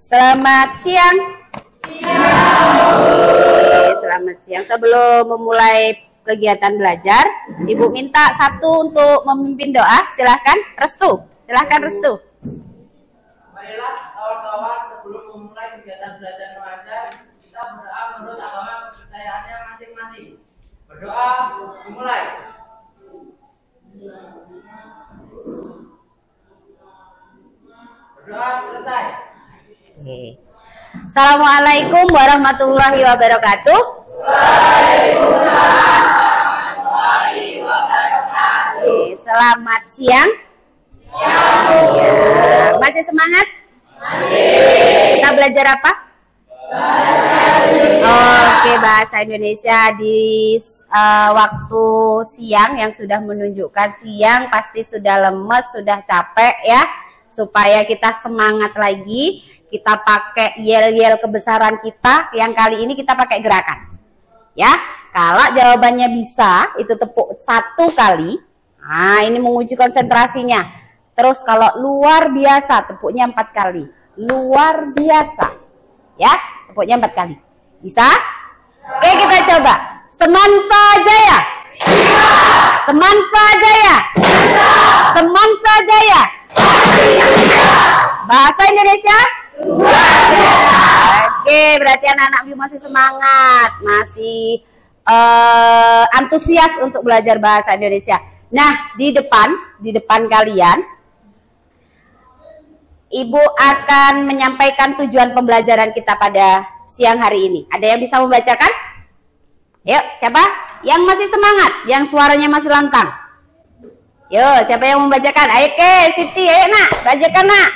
Selamat siang. Selamat siang. Sebelum memulai kegiatan belajar, Ibu minta satu untuk memimpin doa. Silahkan, Restu. Silahkan, Restu. Marilah kawan-kawan, sebelum memulai kegiatan belajar mengajar, kita berdoa menurut agama kepercayaannya masing-masing. Berdoa dimulai. Berdoa selesai. Assalamualaikum warahmatullahi wabarakatuh. Waalaikumsalam warahmatullahi wabarakatuh. Selamat siang. Siang. Masih semangat? Masih. Kita belajar apa? Oke, bahasa Indonesia di waktu siang yang sudah menunjukkan siang pasti sudah lemes, sudah capek ya. Supaya kita semangat lagi, kita pakai yel-yel kebesaran kita. Yang kali ini kita pakai gerakan. Ya, kalau jawabannya bisa, itu tepuk 1 kali. Nah, ini menguji konsentrasinya. Terus kalau luar biasa, tepuknya 4 kali. Luar biasa. Ya, tepuknya 4 kali. Bisa? Oke, kita coba. Semansa Jaya. Semansa Jaya. Semansa Jaya. Bahasa Indonesia? Oke, berarti anak-anak masih semangat, masih antusias untuk belajar bahasa Indonesia. Nah, di depan kalian, Ibu akan menyampaikan tujuan pembelajaran kita pada siang hari ini. Ada yang bisa membacakan? Yuk, siapa? Yang masih semangat, yang suaranya masih lantang. Yuk, siapa yang membacakan? Ayo Siti, ayo nak, bacakan nak.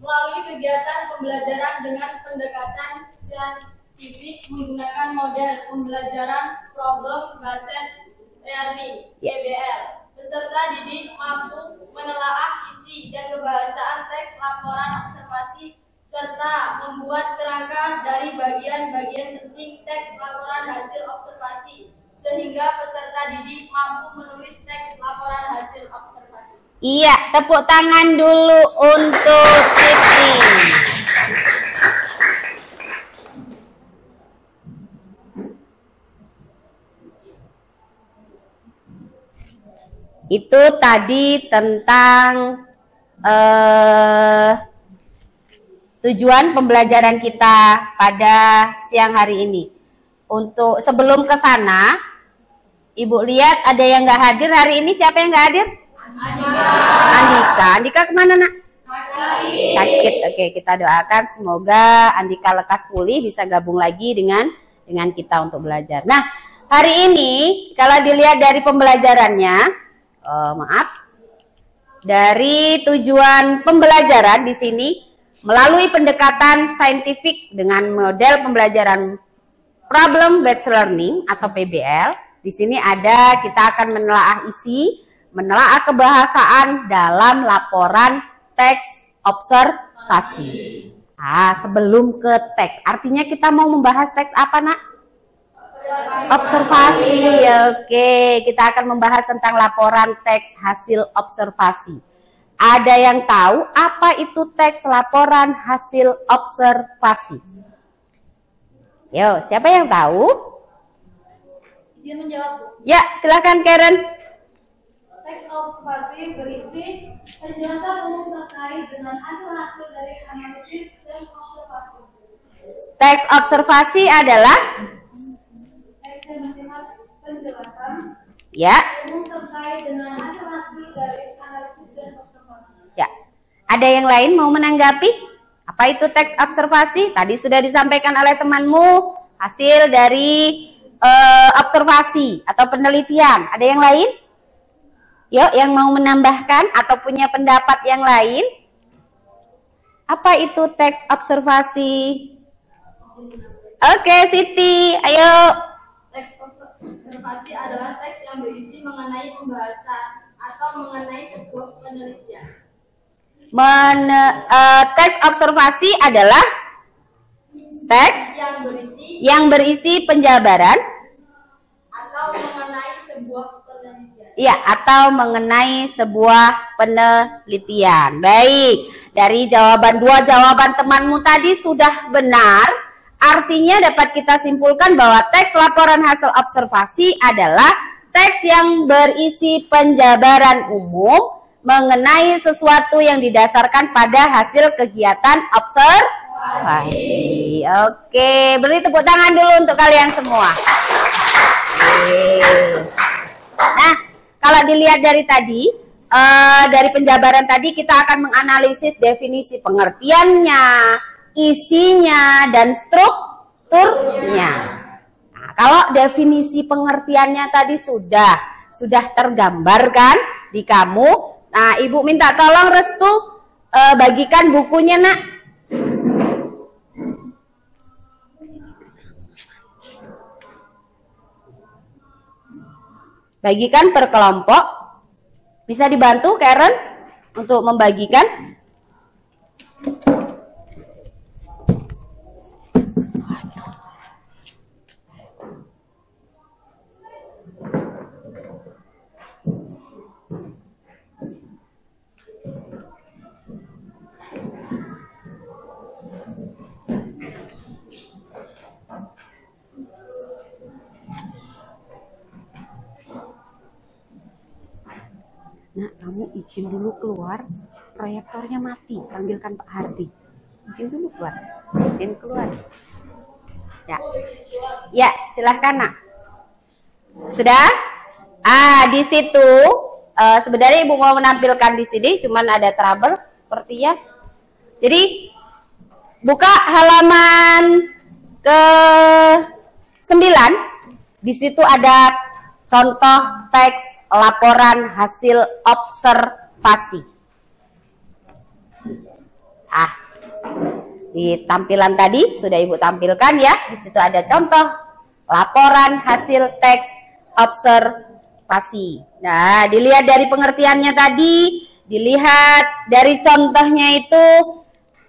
Melalui kegiatan pembelajaran dengan pendekatan saintifik menggunakan model pembelajaran problem based learning (PBL), peserta didik mampu menelaah isi dan kebahasaan teks laporan observasi serta membuat kerangka dari bagian-bagian penting teks laporan hasil observasi sehingga peserta didik mampu menulis teks laporan hasil observasi. Iya, tepuk tangan dulu untuk Siti. Itu tadi tentang tujuan pembelajaran kita pada siang hari ini. Untuk sebelum ke sana, Ibu lihat ada yang nggak hadir hari ini. Siapa yang nggak hadir? Andika kemana nak? Sakit. Oke, kita doakan semoga Andika lekas pulih, bisa gabung lagi dengan kita untuk belajar. Nah, hari ini kalau dilihat dari pembelajarannya, dari tujuan pembelajaran di sini melalui pendekatan saintifik dengan model pembelajaran problem based learning atau PBL. Di sini ada kita akan menelaah isi, menelaah kebahasaan dalam laporan teks observasi. Sebelum ke teks, artinya kita mau membahas teks apa nak? Observasi. Oke, kita akan membahas tentang laporan teks hasil observasi. Ada yang tahu apa itu teks laporan hasil observasi? Yo, siapa yang tahu? Izin menjawab, Bu. Ya, silakan Karen. Teks observasi berisi penjelasan umum terkait dengan hasil-hasil dari analisis dan observasi. Teks observasi adalah penjelasan umum terkait dengan hasil-hasil dari analisis dan observasi. Ya, ada yang lain mau menanggapi? Apa itu teks observasi? Tadi sudah disampaikan oleh temanmu hasil dari observasi atau penelitian. Ada yang lain? Yuk, yang mau menambahkan atau punya pendapat yang lain? Apa itu teks observasi? Oke, Siti, ayo. Teks observasi adalah teks yang berisi mengenai pembahasan atau mengenai sebuah penelitian. Teks observasi adalah teks yang berisi penjabaran atau mengenai sebuah penelitian. Ya, atau mengenai sebuah penelitian. Baik, dari dua jawaban temanmu tadi sudah benar. Artinya dapat kita simpulkan bahwa teks laporan hasil observasi adalah teks yang berisi penjabaran umum mengenai sesuatu yang didasarkan pada hasil kegiatan observasi. Oke, beri tepuk tangan dulu untuk kalian semua. Oke. Nah, kalau dilihat dari tadi, dari penjabaran tadi kita akan menganalisis definisi pengertiannya, isinya, dan strukturnya. Nah, kalau definisi pengertiannya tadi sudah tergambarkan di kamu. Nah, Ibu minta tolong Restu bagikan bukunya, Nak. Bagikan per kelompok. Bisa dibantu Karen untuk membagikan? Nah, kamu izin dulu keluar, proyektornya mati, panggilkan Pak Hardi. Izin dulu keluar, izin keluar. Ya, silahkan Nak. Sudah? Di situ sebenarnya Ibu mau menampilkan di sini, cuman ada trouble sepertinya. Jadi buka halaman ke-9. Di situ ada contoh teks laporan hasil observasi. Di tampilan tadi sudah Ibu tampilkan ya. Di situ ada contoh laporan hasil teks observasi. Nah, dilihat dari pengertiannya tadi, dilihat dari contohnya itu.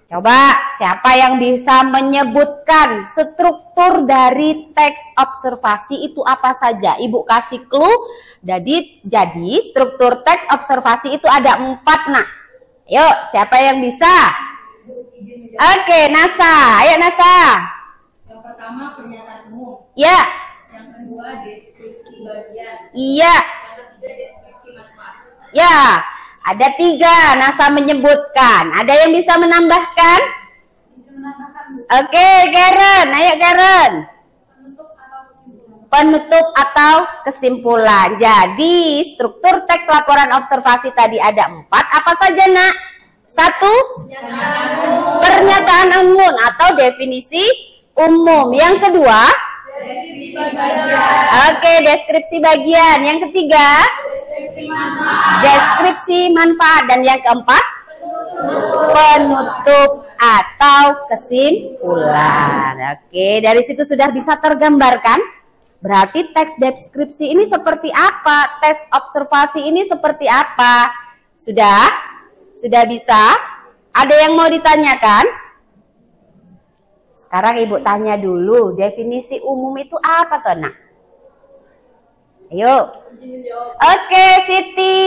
Coba siapa yang bisa menyebutkan struktur dari teks observasi itu apa saja? Ibu kasih clue. Jadi struktur teks observasi itu ada 4, Nak. Yuk, siapa yang bisa? Oke, Nasa. Ayo Nasa. Yang pertama pernyataan umum. Ya. Yang kedua deskripsi bagian. Iya. Yang ketiga deskripsi manfaat. Ya. Ada 3, Nasa menyebutkan. Ada yang bisa menambahkan? Oke, Karen. Ayo Karen. Penutup atau kesimpulan. Jadi, struktur teks laporan observasi tadi ada 4. Apa saja, Nak? 1, pernyataan umum atau definisi umum. Yang kedua, Deskripsi bagian. oke, deskripsi bagian. Yang ketiga, deskripsi manfaat. Dan yang keempat, penutup atau kesimpulan. Oke, dari situ sudah bisa tergambarkan. Berarti teks deskripsi ini seperti apa? Teks observasi ini seperti apa? Sudah? Sudah bisa? Ada yang mau ditanyakan? Sekarang Ibu tanya dulu, definisi umum itu apa toh, Nak? Ayo. Oke, Siti.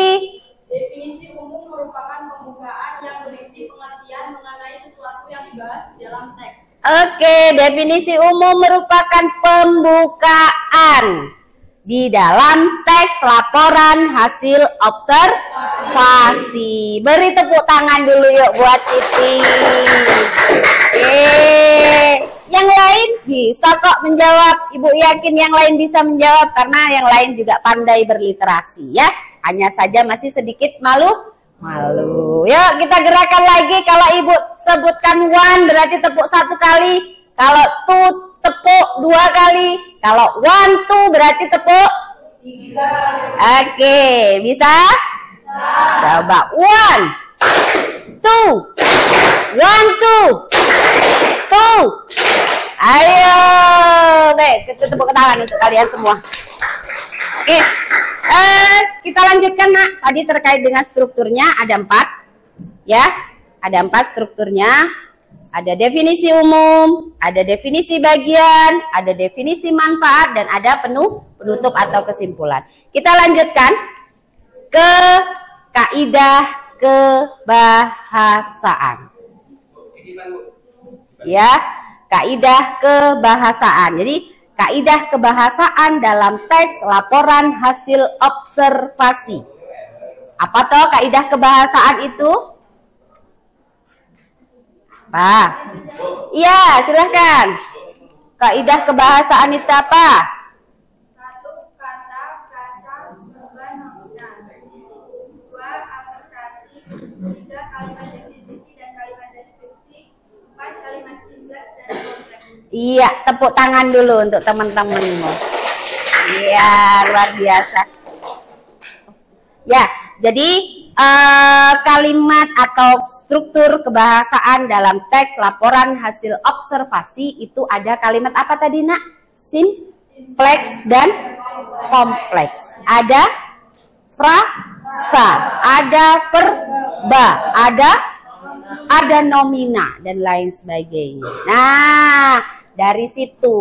Definisi umum merupakan pembukaan yang berisi pengertian mengenai sesuatu yang dibahas di dalam teks. Oke, definisi umum merupakan pembukaan di dalam teks laporan hasil observasi. Beri tepuk tangan dulu yuk buat Siti. Yang lain bisa kok menjawab. Ibu yakin yang lain bisa menjawab karena yang lain juga pandai berliterasi ya. Hanya saja masih sedikit malu. Yuk kita gerakan lagi. Kalau Ibu sebutkan 1 berarti tepuk 1 kali. Kalau 2 tepuk 2 kali. Kalau 1, 2 berarti tepuk 3. Oke, bisa? Coba 1, 2, 1, 2. Ayo. Oke, kita tepuk tangan untuk kalian semua. Oke. Kita lanjutkan, Nak. Tadi terkait dengan strukturnya ada 4. Ya. Ada 4 strukturnya. Ada definisi umum, ada definisi bagian, ada definisi manfaat, dan ada penutup atau kesimpulan. Kita lanjutkan. ke kaidah kebahasaan. Ya, kaidah kebahasaan. Jadi kaidah kebahasaan dalam teks laporan hasil observasi. Apa toh kaidah kebahasaan itu? Apa? Iya, silahkan. Kaidah kebahasaan itu apa? Satu, kata, frasa, dua, nominal. Dua, apresiasi. Tiga, kalimat definisi dan kalimat deskripsi. Empat, kalimat singkat dan kompleks. Iya, tepuk tangan dulu untuk teman-temanmu. Iya, luar biasa. Ya, jadi kalimat atau struktur kebahasaan dalam teks laporan hasil observasi itu ada kalimat apa tadi, Nak? Simpleks dan kompleks. Ada frasa, ada verba, ada nomina dan lain sebagainya. Nah, dari situ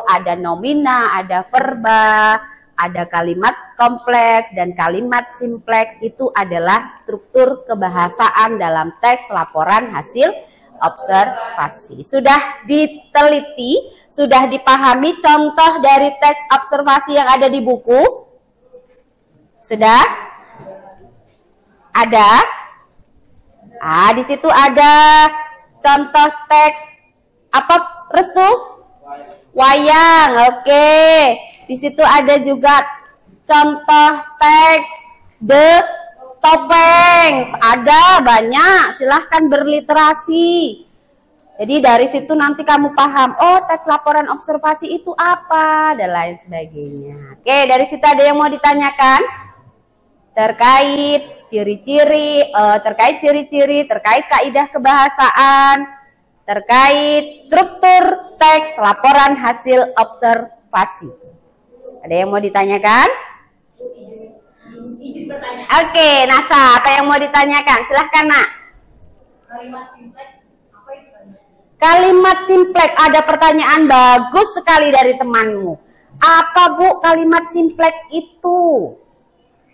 ada nomina, ada verba, ada kalimat kompleks dan kalimat simpleks. Itu adalah struktur kebahasaan dalam teks laporan hasil observasi. Sudah diteliti, sudah dipahami contoh dari teks observasi yang ada di buku? Sudah? Ada? Di situ ada contoh teks apa, Restu? Wayang, oke. Di situ ada juga contoh teks The Topengs. Ada banyak, silahkan berliterasi. Jadi dari situ nanti kamu paham, oh teks laporan observasi itu apa, dan lain sebagainya. Oke, dari situ ada yang mau ditanyakan? Terkait ciri-ciri, terkait kaidah kebahasaan, terkait struktur teks laporan hasil observasi. Ada yang mau ditanyakan? Izin bertanya. Oke, Nasa, apa yang mau ditanyakan? Silahkan, Nak. Kalimat simpleks apa itu? Kalimat simpleks, ada pertanyaan bagus sekali dari temanmu. Apa, Bu, kalimat simpleks itu?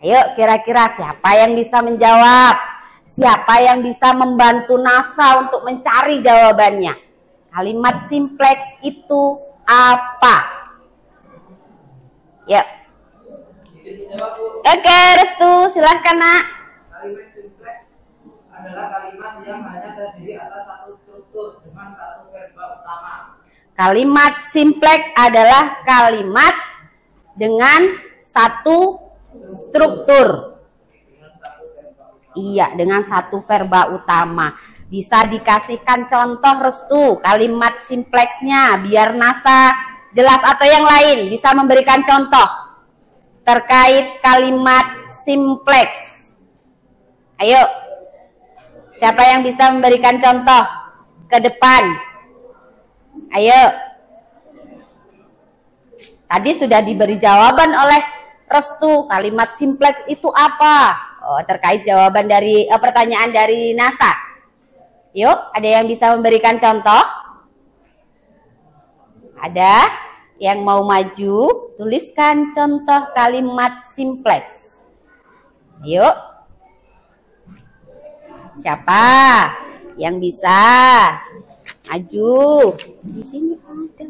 Ayo, kira-kira siapa yang bisa menjawab? Siapa yang bisa membantu Nasa untuk mencari jawabannya? Kalimat simpleks itu apa? Ya. Oke, Restu, silahkan, Nak. Kalimat simpleks adalah kalimat yang hanya terdiri atas satu struktur dengan satu verba utama. Kalimat simpleks adalah kalimat dengan satu struktur. Iya, dengan satu verba utama. Bisa dikasihkan contoh, Restu, kalimat simpleksnya biar Nasa jelas, atau yang lain bisa memberikan contoh terkait kalimat simpleks. Ayo, siapa yang bisa memberikan contoh ke depan? Ayo. Tadi sudah diberi jawaban oleh Restu, kalimat simpleks itu apa? Oh, terkait jawaban dari pertanyaan dari Nasa. Yuk, ada yang bisa memberikan contoh? Ada yang mau maju? Tuliskan contoh kalimat simpleks. Yuk. Siapa yang bisa maju? Di sini ada.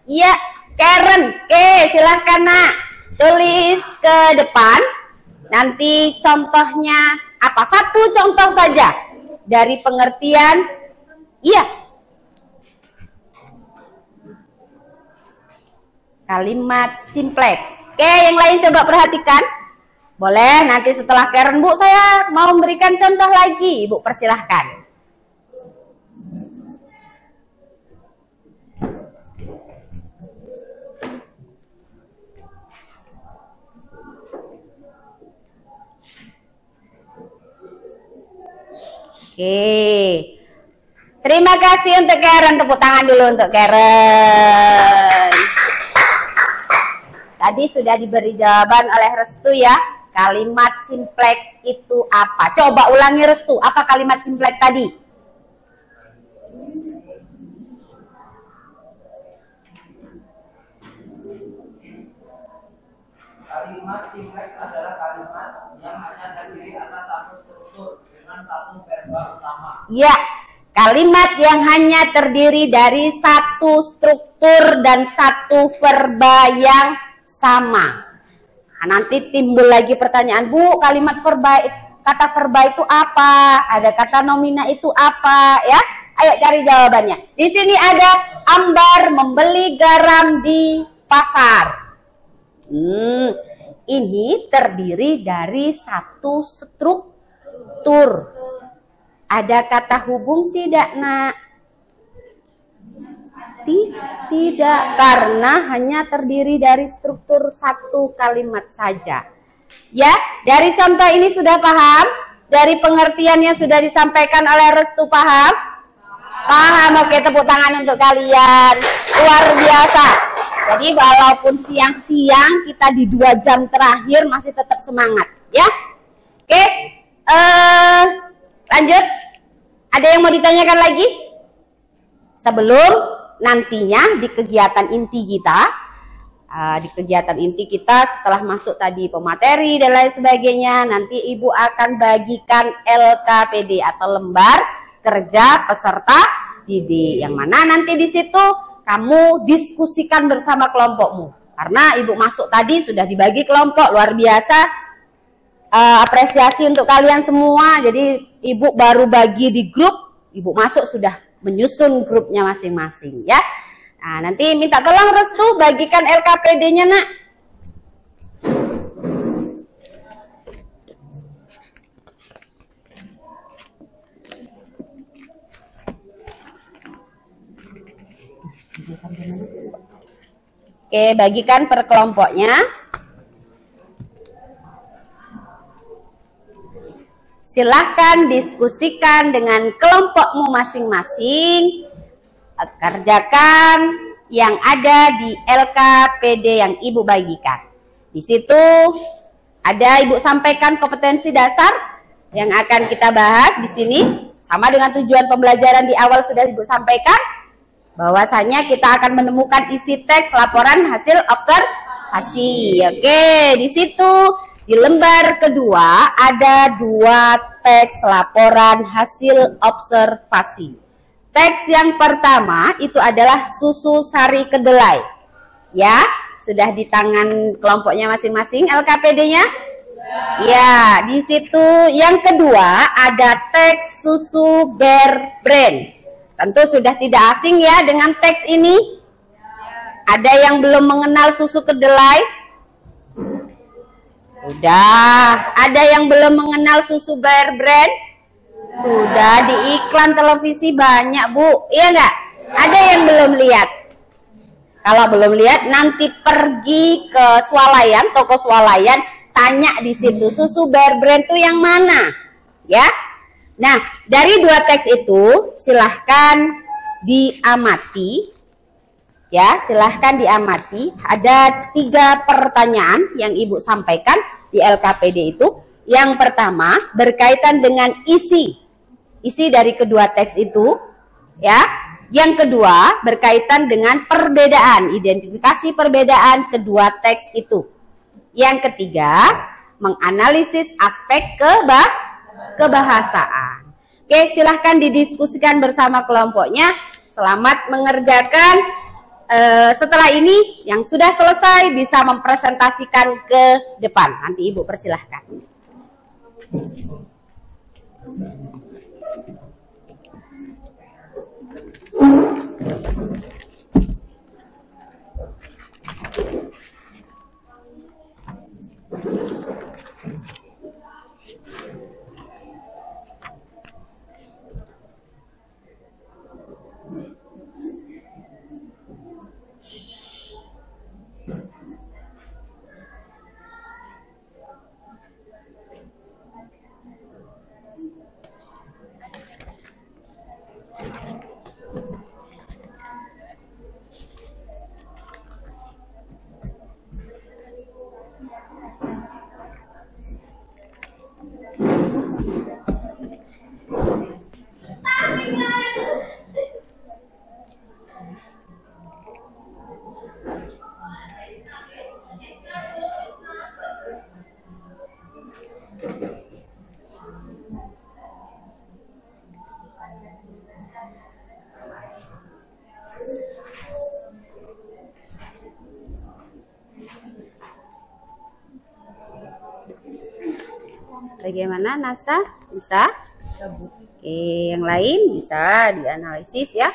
Iya, Karen. Oke, silahkan, Nak. Tulis ke depan. Nanti contohnya apa? Satu contoh saja dari pengertian. Iya. Kalimat simpleks. Oke, yang lain coba perhatikan. Boleh, nanti setelah Karen, Bu, saya mau memberikan contoh lagi. Ibu, persilahkan. Oke. Terima kasih untuk Karen. Tepuk tangan dulu untuk Karen. Tadi sudah diberi jawaban oleh Restu ya. Kalimat simpleks itu apa? Coba ulangi, Restu. Apa kalimat simpleks tadi? Kalimat simpleks adalah kalimat yang hanya Ya, kalimat yang hanya terdiri dari satu struktur dan satu verba yang sama. Nah, nanti timbul lagi pertanyaan, Bu, kalimat verba, kata verba itu apa? Ada kata nomina itu apa? Ya, ayo cari jawabannya. Di sini ada Ambar membeli garam di pasar. Ini terdiri dari satu struktur. Ada kata hubung tidak, Nak? Tidak, karena hanya terdiri dari struktur satu kalimat saja. Ya, dari contoh ini sudah paham? Dari pengertiannya sudah disampaikan oleh Restu paham? Paham, oke, tepuk tangan untuk kalian. Luar biasa. Jadi walaupun siang-siang kita di 2 jam terakhir masih tetap semangat. Ya, oke. Lanjut, ada yang mau ditanyakan lagi? Sebelum nantinya di kegiatan inti kita, setelah masuk tadi pemateri dan lain sebagainya, nanti Ibu akan bagikan LKPD atau lembar kerja peserta didik, yang mana nanti di situ kamu diskusikan bersama kelompokmu. Karena Ibu masuk tadi sudah dibagi kelompok, luar biasa. Apresiasi untuk kalian semua. Jadi Ibu baru bagi di grup, Ibu masuk sudah menyusun grupnya masing-masing ya. Nah, nanti minta tolong Restu bagikan LKPD-nya, Nak. Oke, bagikan per kelompoknya. Silahkan diskusikan dengan kelompokmu masing-masing. Kerjakan yang ada di LKPD yang Ibu bagikan. Di situ ada Ibu sampaikan kompetensi dasar yang akan kita bahas di sini. Sama dengan tujuan pembelajaran di awal sudah Ibu sampaikan. Bahwasanya kita akan menemukan isi teks laporan hasil observasi. Oke, di situ di lembar kedua ada 2 teks laporan hasil observasi. Teks yang pertama itu adalah susu sari kedelai. Ya, sudah di tangan kelompoknya masing-masing LKPD-nya? Ya, di situ yang kedua ada teks susu Bear Brand. Tentu sudah tidak asing ya dengan teks ini. Ada yang belum mengenal susu kedelai? Sudah. Ada yang belum mengenal susu Bear Brand? Sudah, di iklan televisi banyak, Bu. Iya nggak? Ada yang belum lihat? Kalau belum lihat, nanti pergi ke swalayan, toko swalayan, tanya di situ susu Bear Brand itu yang mana? Ya. Nah, dari 2 teks itu silahkan diamati. Ya, silahkan diamati. Ada 3 pertanyaan yang Ibu sampaikan di LKPD itu. Yang pertama berkaitan dengan isi dari kedua teks itu. Ya. Yang kedua berkaitan dengan perbedaan, identifikasi perbedaan kedua teks itu. Yang ketiga menganalisis aspek kebahasaan. Oke, silahkan didiskusikan bersama kelompoknya. Selamat mengerjakan. Setelah ini yang sudah selesai bisa mempresentasikan ke depan. Nanti Ibu persilahkan. Bagaimana NASA? Bisa? Oke, yang lain bisa dianalisis ya.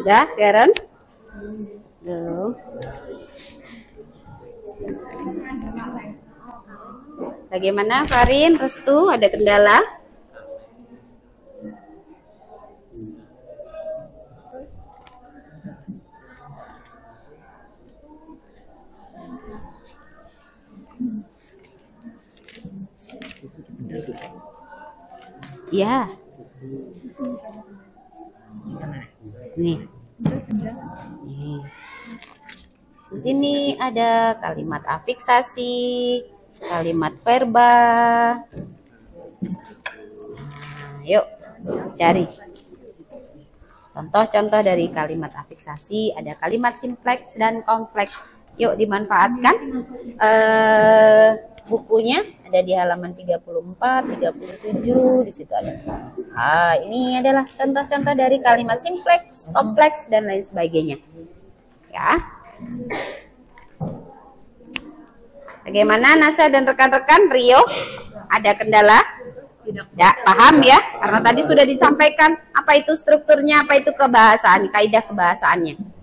Sudah, Karen? Belum. Bagaimana, Farin? Restu, ada kendala? Ya. Nih. Di sini ada kalimat afiksasi, kalimat verba. Yuk, cari. Contoh-contoh dari kalimat afiksasi, ada kalimat simpleks dan kompleks. Yuk dimanfaatkan. Bukunya ada di halaman 34, 37, di situ ada. Ini adalah contoh-contoh dari kalimat simpleks, kompleks, dan lain sebagainya. Ya. Bagaimana Nasa dan rekan-rekan? Rio, ada kendala? Tidak paham ya? Karena tadi sudah disampaikan apa itu strukturnya, apa itu kebahasaan, kaidah kebahasaannya.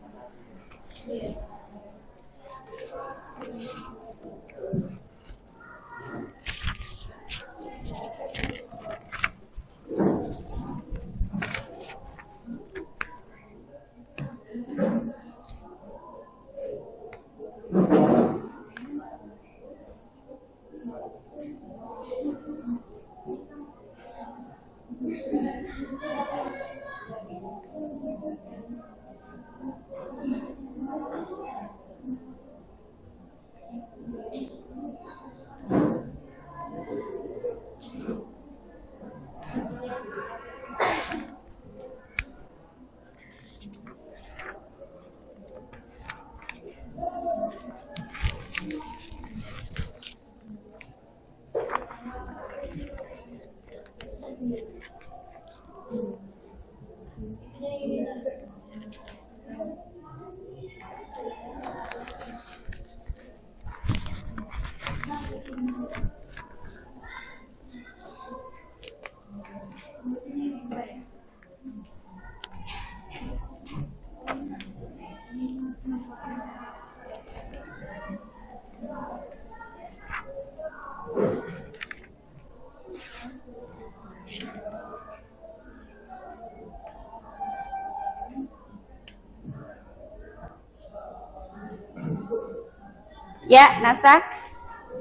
Ya, Nasa,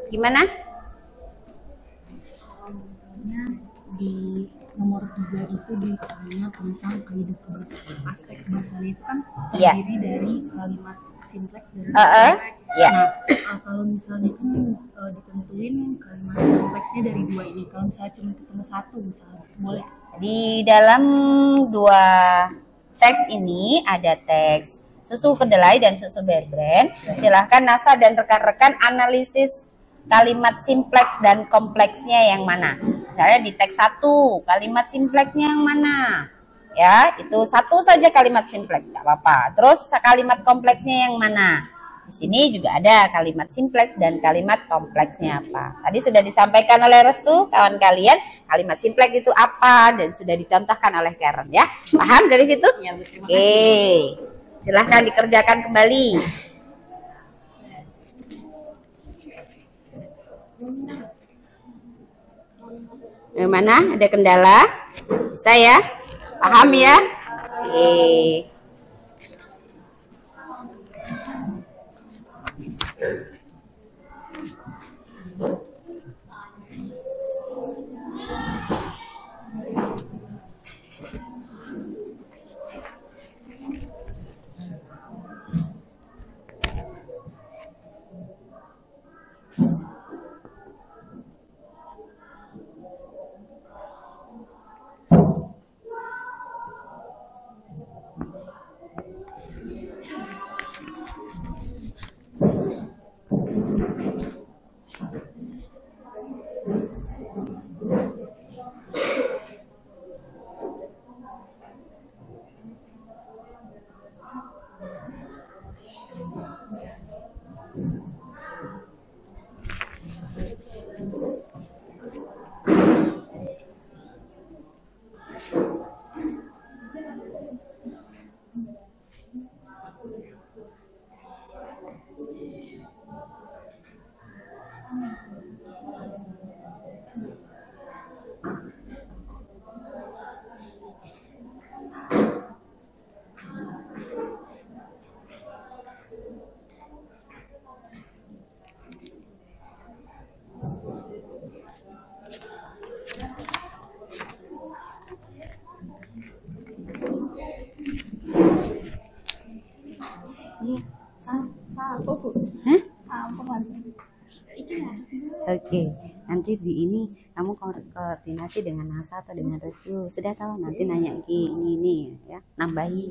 gimana? Di nomor 3 itu ditanya tentang kehidupan. Aspek bahasanya itu kan Iya. terdiri dari kalimat simpleks dan Ya. Nah, kalau misalnya kan ditentuin kalimat kompleksnya dari 2 ini. Kalau misalnya cuma ketemu 1 misalnya, boleh? Di dalam 2 teks ini ada teks susu kedelai dan susu bear brand. Silahkan Nasa dan rekan-rekan analisis kalimat simpleks dan kompleksnya yang mana. Misalnya di teks 1, kalimat simpleksnya yang mana? Ya, itu 1 saja kalimat simpleks, nggak apa-apa. Terus kalimat kompleksnya yang mana? Di sini juga ada kalimat simpleks dan kalimat kompleksnya apa. Tadi sudah disampaikan oleh Restu, kawan kalian, kalimat simpleks itu apa dan sudah dicontohkan oleh Karen ya. Paham dari situ? Ya, terima kasih. Oke. Silahkan dikerjakan kembali. Bagaimana? Ada kendala? Bisa ya? Paham ya? Oke. Oke, nanti di ini kamu koordinasi dengan Nasa atau dengan Restu. Sudah tahu nanti nanya ini ya, nambahi.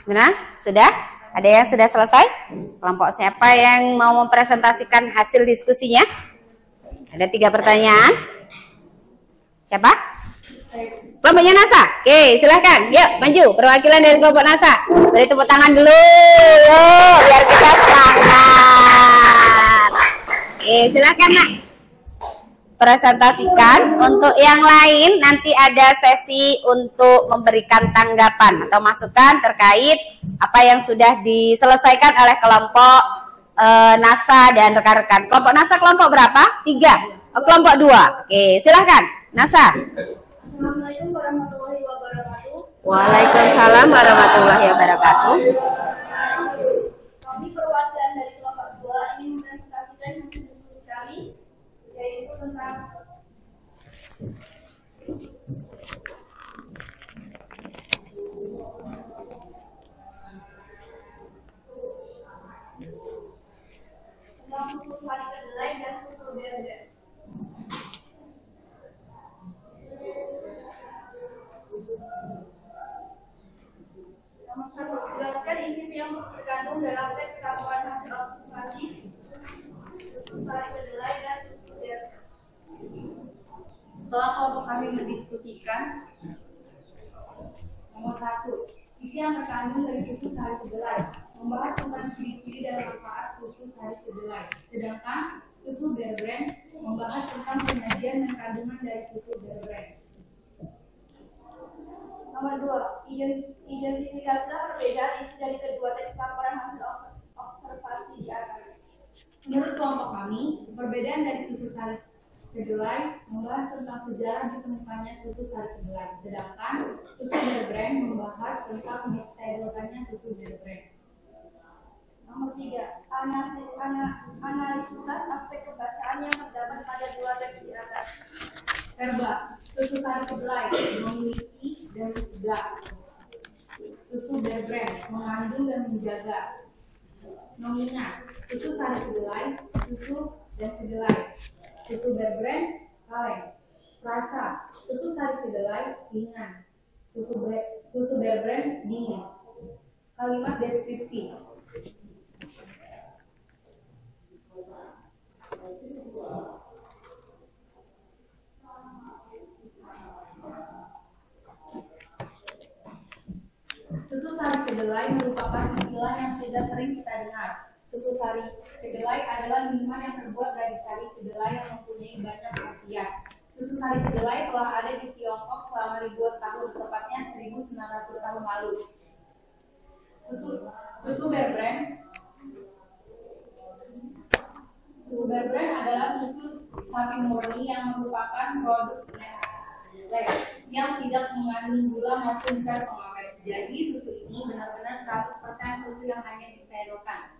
Benar? Sudah? Ada yang sudah selesai? Kelompok siapa yang mau mempresentasikan hasil diskusinya? Ada 3 pertanyaan. Siapa? Kelompoknya NASA. Oke, silahkan. Yuk, maju. Perwakilan dari kelompok NASA. Beri tepuk tangan dulu. Yuk, biar kita semangat. Oke, silahkan, Nak. Presentasikan. Untuk yang lain, nanti ada sesi untuk memberikan tanggapan atau masukan terkait apa yang sudah diselesaikan oleh kelompok NASA dan rekan-rekan. Kelompok NASA kelompok berapa? 3. Oh, kelompok 2. Oke, silahkan. NASA. Assalamualaikum warahmatullahi wabarakatuh. Waalaikumsalam warahmatullahi wabarakatuh. Kami perwakilan dari kelompok 2 ingin mempresentasikan hasil diskusi kami, yaitu tentang susu hari kedelai dan susu berber. Nomor 1, jelaskan isi yang terkandung dalam teks campuran hasil observasi susu sari kedelai dan susu berber. Setelah kelompok kami mendiskusikan, nomor 1, isi yang terkandung dari susu sari kedelai, membahas tentang ciri-ciri dan manfaat susu sari kedelai. Sedangkan susu berbrand membahas tentang penyajian dan kandungan dari susu berbrand. Nomor 2, identifikasilah perbedaan isi dari kedua teks laporan hasil observasi di atas. Menurut kelompok kami, perbedaan dari susu sari kedelai membahas tentang sejarah ditemukannya susu sari kedelai, sedangkan susu berbrand membahas tentang disterilkannya susu berbrand. Nomor 3, analisis aspek kebahasaan yang terdapat pada dua teks di atas. Verba, susu sari kedelai memiliki dan mencegah. Susu berbrand mengandung dan menjaga. Nomina, susu sari kedelai, susu dan kedelai. Susu berbrand kaleng. Rasa, susu sari kedelai ringan. Susu berbrand dingin. Kalimat deskripsi. Susu sari kedelai merupakan istilah yang sudah sering kita dengar. Susu sari kedelai adalah minuman yang terbuat dari sari kedelai yang mempunyai banyak khasiat. Susu sari kedelai telah ada di Tiongkok selama ribuan tahun, tepatnya 1900 tahun lalu. Susu berbrand adalah susu sapi murni yang merupakan produk Nestle yang tidak mengandung gula maupun zat pengawet. Jadi susu ini benar-benar 100% susu yang hanya disterilkan.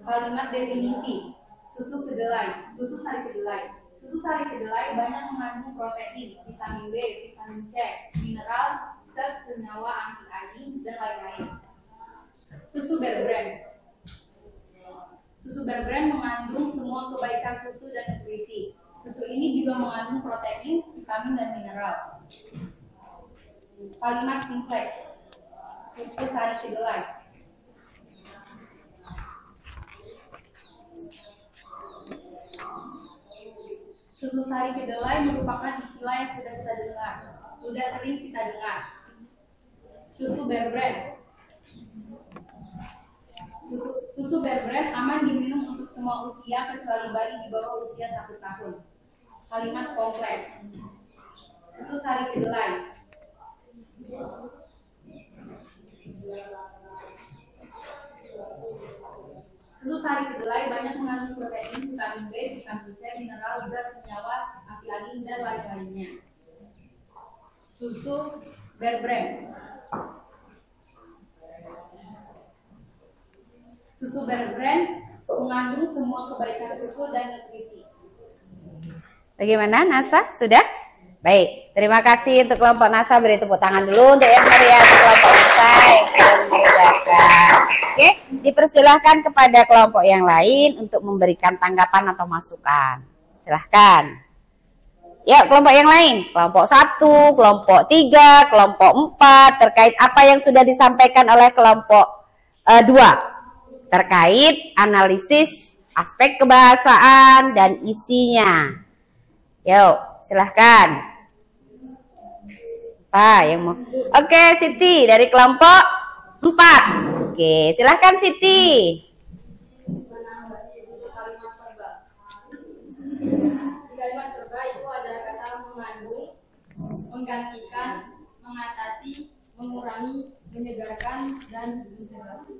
Kalimat definisi. Susu kedelai, susu sari kedelai. Susu sari kedelai banyak mengandung protein, vitamin B, vitamin C, mineral, zat senyawa anti-aging, dan lain-lain. Susu berbrand. Susu berbrand mengandung semua kebaikan susu dan nutrisi. Susu ini juga mengandung protein, vitamin, dan mineral. Kalimat simplex. Susu sari kedelai. Susu sari kedelai merupakan istilah yang sudah kita dengar, sudah sering kita dengar. Susu berbrand. Susu berbrand aman diminum untuk semua usia kecuali bayi di bawah usia 1 tahun. Kalimat kompleks. Susu sari kedelai. Susu sari kedelai banyak mengandung protein, vitamin B, vitamin C, mineral, zat senyawa anti-aging, dan lain-lainnya. Susu berbrand. Susu berbrand mengandung semua kebaikan susu dan nutrisi. Bagaimana, NASA? Sudah? Baik, terima kasih untuk kelompok NASA. Beri tepuk tangan dulu untuk yang meriah kelompok NASA yang sudah mengerjakan. Oke, dipersilahkan kepada kelompok yang lain untuk memberikan tanggapan atau masukan. Silahkan. Yuk, kelompok yang lain. Kelompok 1, kelompok 3, kelompok 4. Terkait apa yang sudah disampaikan oleh kelompok 2. Terkait analisis aspek kebahasaan dan isinya. Yuk, Silahkan. Apa yang mau? Oke, Siti dari kelompok 4. Oke, silahkan Siti. Kalimat serba itu ada kata mengandung, menggantikan, mengatasi, mengurangi, menyegarkan, dan mencegah.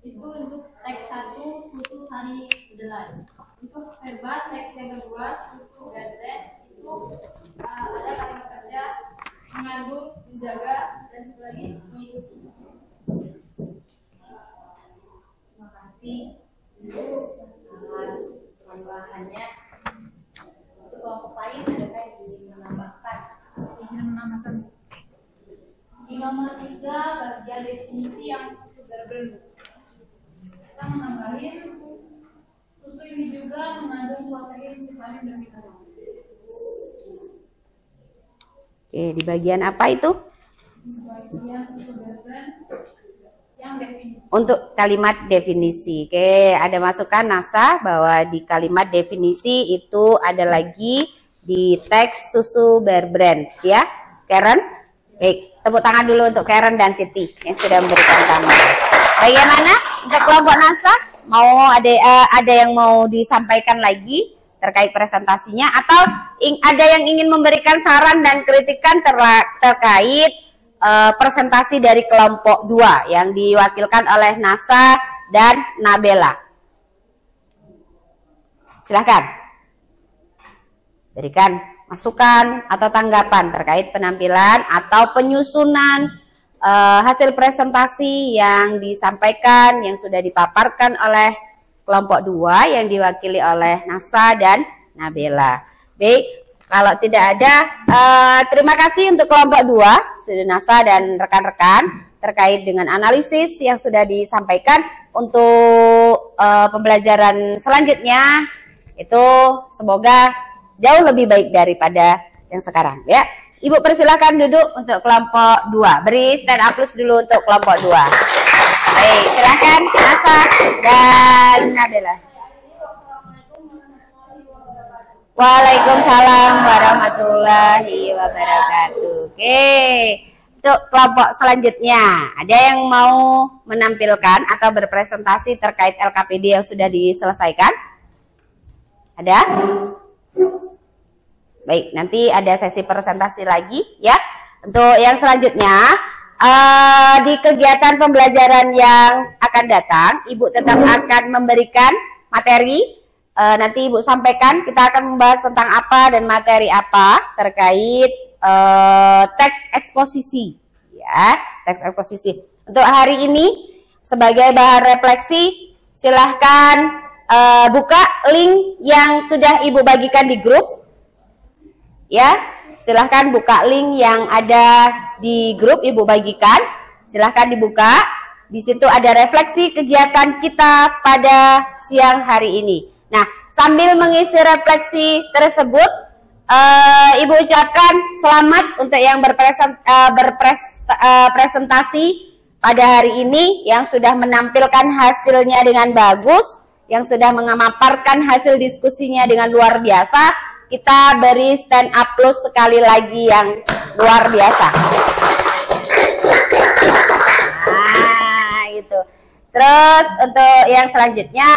Itu untuk teks 1 khusus hari kedelai. Untuk verba teks yang kedua susu dan red itu ada kalimat kerja mengandung, menjaga, dan satu lagi mengikuti. Terima kasih. Atas tambahannya untuk kelompok lain adakah yang ingin menambahkan? Di nomor 3 bagian definisi yang susu berbentuk. Kita menambahin susu ini juga mengandung protein, vitamin, dan mineral. Oke, di bagian apa itu? Di bagian susu berbentuk yang definisi. Untuk kalimat definisi. Oke, ada masukan NASA bahwa di kalimat definisi itu ada lagi di teks susu Bear Brands ya. Karen? Baik, tepuk tangan dulu untuk Karen dan Siti yang sudah memberikan tambahan. Bagaimana untuk kelompok NASA? Mau ada yang mau disampaikan lagi terkait presentasinya atau ada yang ingin memberikan saran dan kritikan terkait presentasi dari kelompok 2 yang diwakilkan oleh NASA dan Nabela. Silahkan berikan masukan atau tanggapan terkait penampilan atau penyusunan hasil presentasi yang disampaikan, yang sudah dipaparkan oleh kelompok 2 yang diwakili oleh NASA dan Nabela. Baik, kalau tidak ada, terima kasih untuk kelompok 2, NASA dan rekan-rekan terkait dengan analisis yang sudah disampaikan. Untuk pembelajaran selanjutnya itu semoga jauh lebih baik daripada yang sekarang ya. Ibu persilahkan duduk untuk kelompok 2. Beri stand up plus dulu untuk kelompok 2. Baik, silahkan NASA dan Nabela. Waalaikumsalam warahmatullahi wabarakatuh. Oke, untuk kelompok selanjutnya, ada yang mau menampilkan atau berpresentasi terkait LKPD yang sudah diselesaikan? Ada? Baik, nanti ada sesi presentasi lagi ya. Untuk yang selanjutnya, di kegiatan pembelajaran yang akan datang, Ibu tetap akan memberikan materi. Nanti Ibu sampaikan, kita akan membahas tentang apa dan materi apa terkait teks eksposisi. Ya, teks eksposisi. Untuk hari ini, sebagai bahan refleksi, silahkan buka link yang sudah Ibu bagikan di grup. Ya, silahkan buka link yang ada di grup Ibu bagikan. Silahkan dibuka. Di situ ada refleksi kegiatan kita pada siang hari ini. Nah, sambil mengisi refleksi tersebut, Ibu ucapkan selamat untuk yang berpresentasi pada hari ini, yang sudah menampilkan hasilnya dengan bagus, yang sudah memaparkan hasil diskusinya dengan luar biasa. Kita beri stand up plus sekali lagi yang luar biasa. Nah, gitu. Terus untuk yang selanjutnya,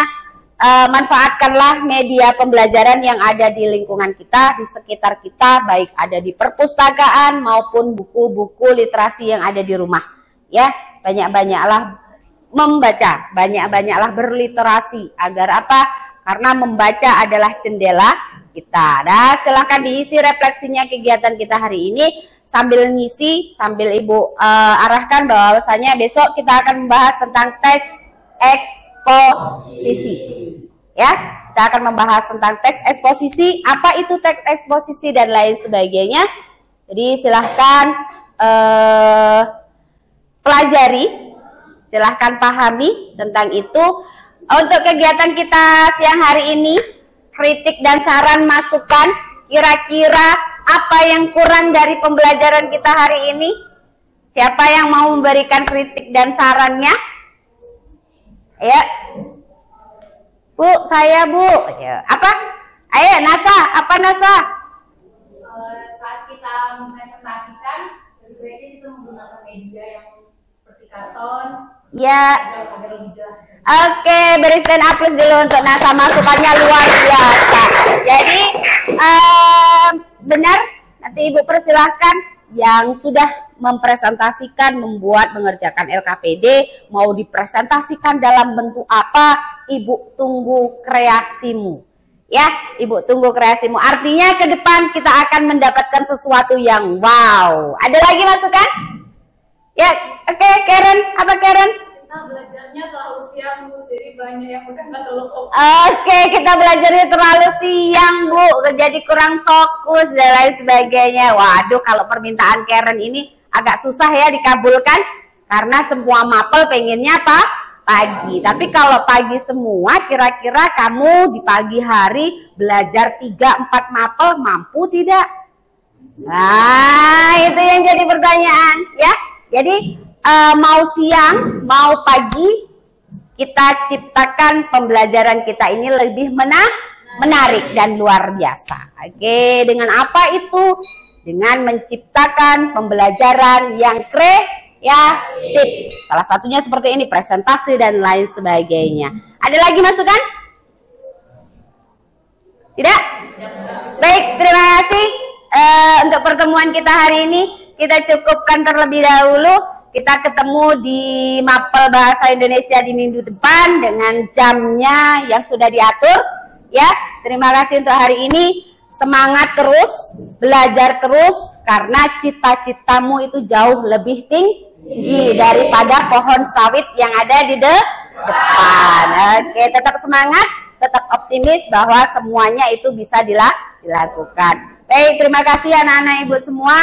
manfaatkanlah media pembelajaran yang ada di lingkungan kita, di sekitar kita, baik ada di perpustakaan maupun buku-buku literasi yang ada di rumah. Ya, banyak-banyaklah membaca, banyak-banyaklah berliterasi. Agar apa? Karena membaca adalah jendela kita. Nah, silahkan diisi refleksinya kegiatan kita hari ini sambil ngisi, sambil Ibu arahkan bahwasanya besok kita akan membahas tentang teks eksposisi. Ya, kita akan membahas tentang teks eksposisi, apa itu teks eksposisi dan lain sebagainya. Jadi silahkan pelajari, silahkan pahami tentang itu. Untuk kegiatan kita siang hari ini, kritik dan saran masukan, kira-kira apa yang kurang dari pembelajaran kita hari ini? Siapa yang mau memberikan kritik dan sarannya? Ya, Bu, saya Bu. Ya. Apa? Ayo, Nasa. Apa Nasa? Saat kita mempresentasikan, lebih baiknya kita menggunakan media yang seperti karton. Ya. Agar lebih jelas. Oke, beri stand up please dulu untuk Nasa, masukannya luar biasa. Jadi benar, nanti Ibu persilahkan yang sudah mempresentasikan, mengerjakan LKPD, mau dipresentasikan dalam bentuk apa, Ibu tunggu kreasimu. Ya, Ibu tunggu kreasimu. Artinya ke depan kita akan mendapatkan sesuatu yang wow. Ada lagi masukan? Ya, oke, Karen, apa Karen? Kita belajarnya terlalu siang, Bu, jadi banyak yang udah nggak terlalu fokus. Oke, kita belajarnya terlalu siang, Bu, jadi kurang fokus dan lain sebagainya. Waduh, kalau permintaan Karen ini agak susah ya dikabulkan, karena semua mapel pengennya apa? Pagi. Tapi kalau pagi semua, kira-kira kamu di pagi hari belajar 3-4 mapel mampu tidak? Nah, itu yang jadi pertanyaan, ya. Jadi mau siang, mau pagi, kita ciptakan pembelajaran kita ini lebih menarik dan luar biasa. Oke, dengan apa itu? Dengan menciptakan pembelajaran yang kreatif. Salah satunya seperti ini, presentasi dan lain sebagainya. Ada lagi masukan? Tidak? Baik, terima kasih untuk pertemuan kita hari ini. Kita cukupkan terlebih dahulu. Kita ketemu di Mapel Bahasa Indonesia di minggu depan dengan jamnya yang sudah diatur. Ya, terima kasih untuk hari ini. Semangat terus, belajar terus, karena cita-citamu itu jauh lebih tinggi daripada pohon sawit yang ada di depan. Oke, tetap semangat, tetap optimis bahwa semuanya itu bisa dilakukan. Baik, terima kasih anak-anak Ibu semua.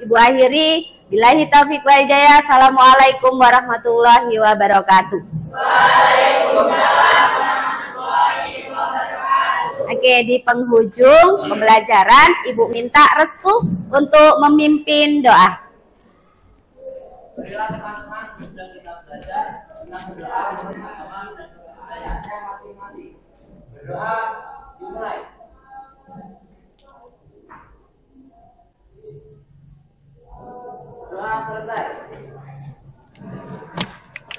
Ibu akhiri, billahi taufiq wal hidayah. Assalamualaikum warahmatullahi wabarakatuh. Waalaikumsalam warahmatullahi wabarakatuh. Oke, di penghujung pembelajaran Ibu minta restu untuk memimpin doa. Berilah teman-teman sudah kita belajar tentang berdoa menurut agama dan kepercayaannya masing-masing. Berdoa dimulai. Doa selesai.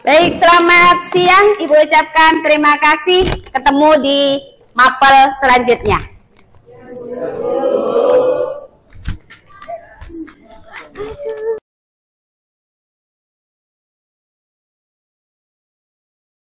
Baik, selamat siang. Ibu ucapkan terima kasih. Ketemu di mapel selanjutnya.